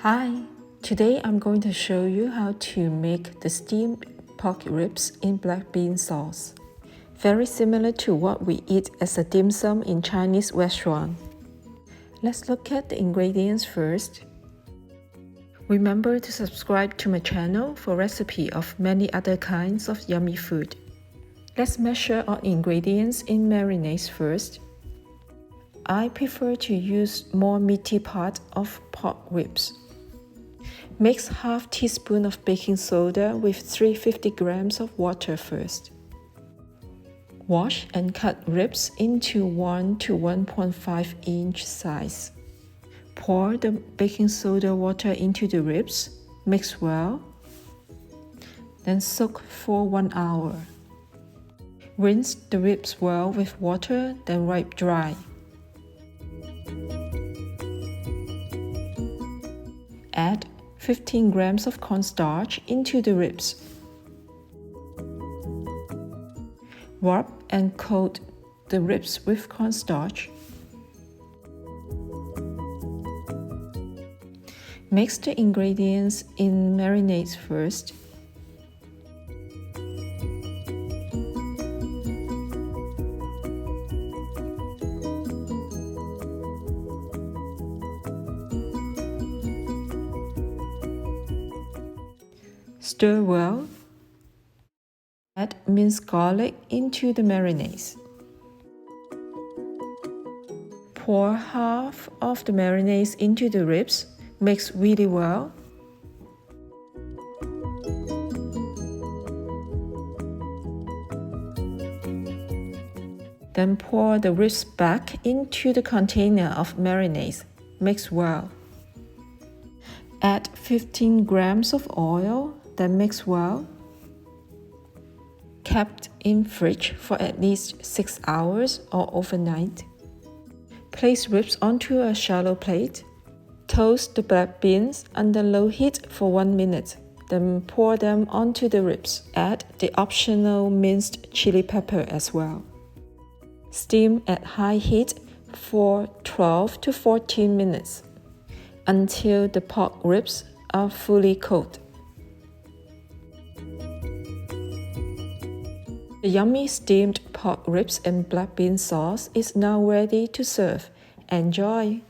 Hi, today I'm going to show you how to make the steamed pork ribs in black bean sauce. Very similar to what we eat as a dim sum in Chinese restaurant. Let's look at the ingredients first. Remember to subscribe to my channel for recipe of many other kinds of yummy food. Let's measure our ingredients in marinades first. I prefer to use more meaty part of pork ribs. Mix half teaspoon of baking soda with 350 grams of water first. Wash and cut ribs into 1 to 1.5 inch size. Pour the baking soda water into the ribs, mix well, then soak for 1 hour. Rinse the ribs well with water, then wipe dry. Add 15 grams of cornstarch into the ribs. Rub and coat the ribs with cornstarch. Mix the ingredients in marinades first. Stir well. Add minced garlic into the marinades. Pour half of the marinades into the ribs. Mix really well. Then pour the ribs back into the container of marinades. Mix well. Add 15 grams of oil. Then mix well. Kept in fridge for at least 6 hours or overnight. Place ribs onto a shallow plate. Toast the black beans under low heat for 1 minute. Then pour them onto the ribs. Add the optional minced chili pepper as well. Steam at high heat for 12 to 14 minutes until the pork ribs are fully cooked. The yummy steamed pork ribs and black bean sauce is now ready to serve. Enjoy!